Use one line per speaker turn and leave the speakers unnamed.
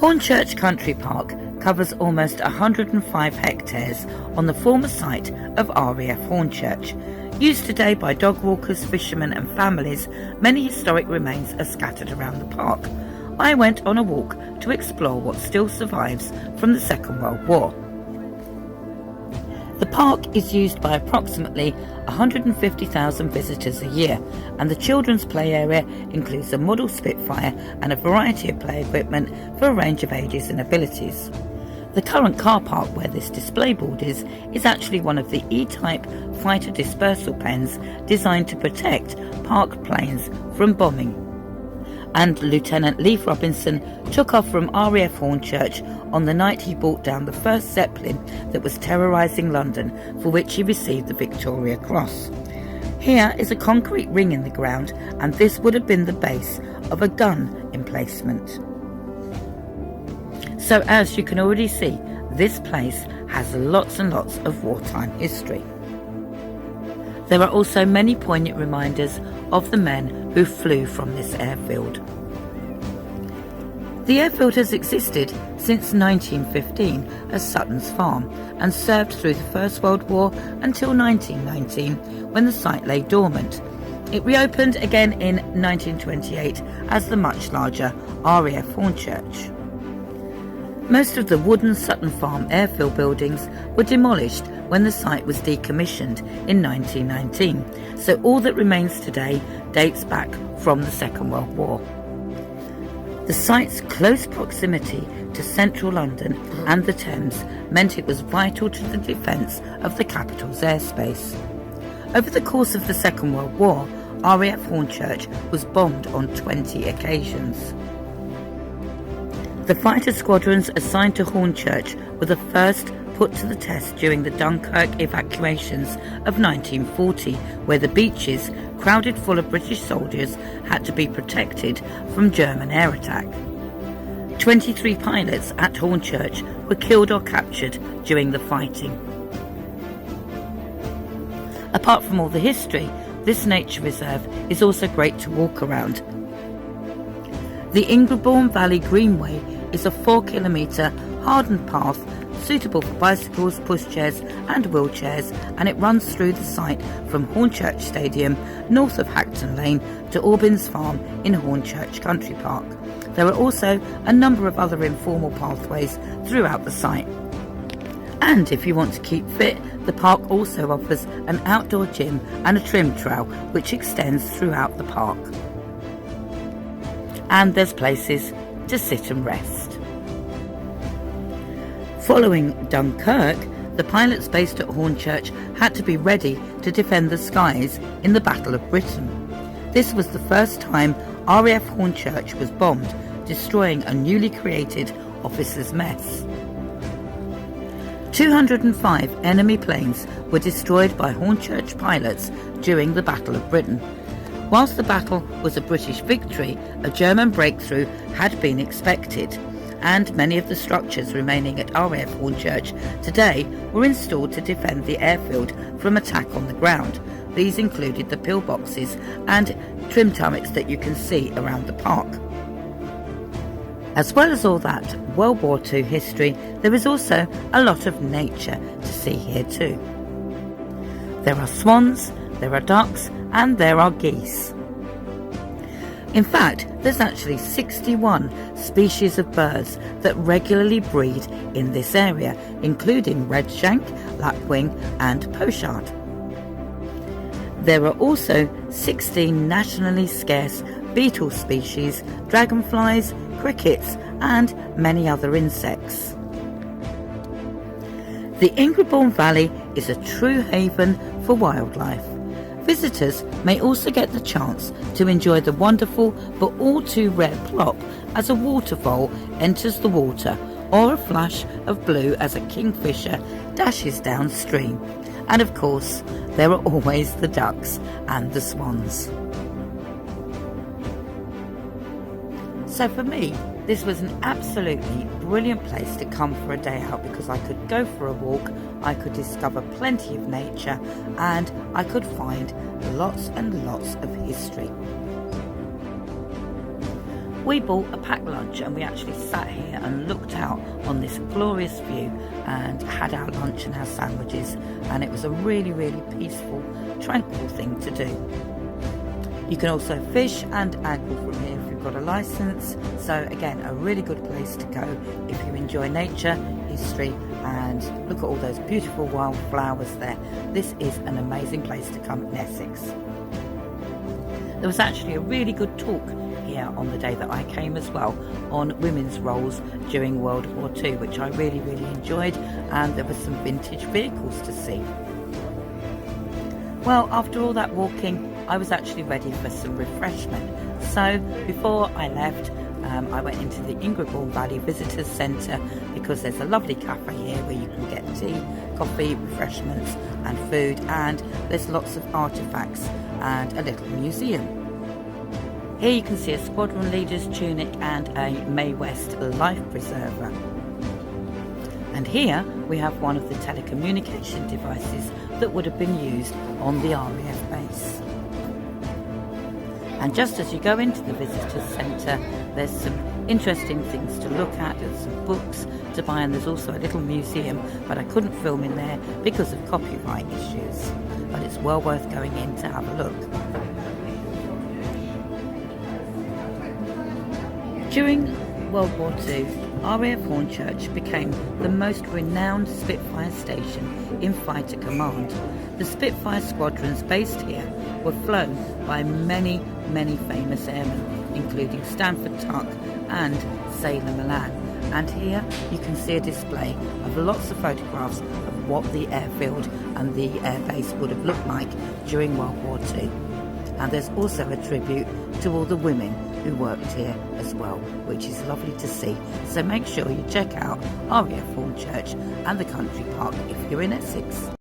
Hornchurch Country Park covers almost 105 hectares on the former site of RAF Hornchurch. Used today by dog walkers, fishermen and families, many historic remains are scattered around the park. I went on a walk to explore what still survives from the Second World War. The park is used by approximately 150,000 visitors a year, and the children's play area includes a model Spitfire and a variety of play equipment for a range of ages and abilities. The current car park where this display board is actually one of the E-type fighter dispersal pens designed to protect parked planes from bombing. And Lieutenant Leif Robinson took off from RAF Hornchurch on the night he brought down the first Zeppelin that was terrorising London, for which he received the Victoria Cross. Here is a concrete ring in the ground, and this would have been the base of a gun emplacement. So as you can already see, this place has lots and lots of wartime history. There are also many poignant reminders of the men who flew from this airfield. The airfield has existed since 1915 as Sutton's Farm and served through the First World War until 1919, when the site lay dormant. It reopened again in 1928 as the much larger RAF Hornchurch. Most of the wooden Sutton Farm airfield buildings were demolished when the site was decommissioned in 1919, so all that remains today dates back from the Second World War. The site's close proximity to central London and the Thames meant it was vital to the defence of the capital's airspace. Over the course of the Second World War, RAF Hornchurch was bombed on 20 occasions. The fighter squadrons assigned to Hornchurch were the first put to the test during the Dunkirk evacuations of 1940, where the beaches, crowded full of British soldiers, had to be protected from German air attack. 23 pilots at Hornchurch were killed or captured during the fighting. Apart from all the history, this nature reserve is also great to walk around. The Ingrebourne Valley Greenway is a 4-kilometre hardened path suitable for bicycles, pushchairs and wheelchairs, and it runs through the site from Hornchurch Stadium north of Hackton Lane to Aubyn's Farm in Hornchurch Country Park. There are also a number of other informal pathways throughout the site. And if you want to keep fit, the park also offers an outdoor gym and a trim trail which extends throughout the park. And there's places to sit and rest. Following Dunkirk, the pilots based at Hornchurch had to be ready to defend the skies in the Battle of Britain. This was the first time RAF Hornchurch was bombed, destroying a newly created officers' mess. 205 enemy planes were destroyed by Hornchurch pilots during the Battle of Britain. Whilst the battle was a British victory, a German breakthrough had been expected, and many of the structures remaining at RAF Hornchurch today were installed to defend the airfield from attack on the ground. These included the pillboxes and trim turrets that you can see around the park. As well as all that World War II history, there is also a lot of nature to see here too. There are swans, there are ducks, and there are geese. In fact, there's actually 61 species of birds that regularly breed in this area, including redshank, lapwing and pochard. There are also 16 nationally scarce beetle species, dragonflies, crickets and many other insects. The Ingrebourne Valley is a true haven for wildlife. Visitors may also get the chance to enjoy the wonderful but all too rare plop as a water vole enters the water, or a flash of blue as a kingfisher dashes downstream. And of course, there are always the ducks and the swans. So for me, this was an absolutely brilliant place to come for a day out, because I could go for a walk, I could discover plenty of nature, and I could find lots and lots of history. We bought a packed lunch and we actually sat here and looked out on this glorious view and had our lunch and our sandwiches, and it was a really, really peaceful, tranquil thing to do. You can also fish and angle from here if you've got a licence, so again a really good place to go if you enjoy nature, history, and look at all those beautiful wildflowers there. This is an amazing place to come in Essex. There was actually a really good talk here on the day that I came as well on women's roles during World War II, which I really, really enjoyed, and there were some vintage vehicles to see. Well, after all that walking, I was actually ready for some refreshment. So before I left, I went into the Ingrebourne Valley Visitors Centre because there's a lovely cafe here where you can get tea, coffee, refreshments and food, and there's lots of artefacts and a little museum. Here you can see a squadron leader's tunic and a Mae West life preserver. And here we have one of the telecommunication devices that would have been used on the RAF base. And just as you go into the visitors centre, there's some interesting things to look at, there's some books to buy, and there's also a little museum, but I couldn't film in there because of copyright issues. But it's well worth going in to have a look. During World War II, RAF Hornchurch became the most renowned Spitfire station in fighter command. The Spitfire squadrons based here were flown by many, many famous airmen, including Stanford Tuck and Sailor Milan. And here you can see a display of lots of photographs of what the airfield and the airbase would have looked like during World War II. And there's also a tribute to all the women who worked here as well, which is lovely to see. So make sure you check out RAF Hornchurch and the country park if you're in Essex.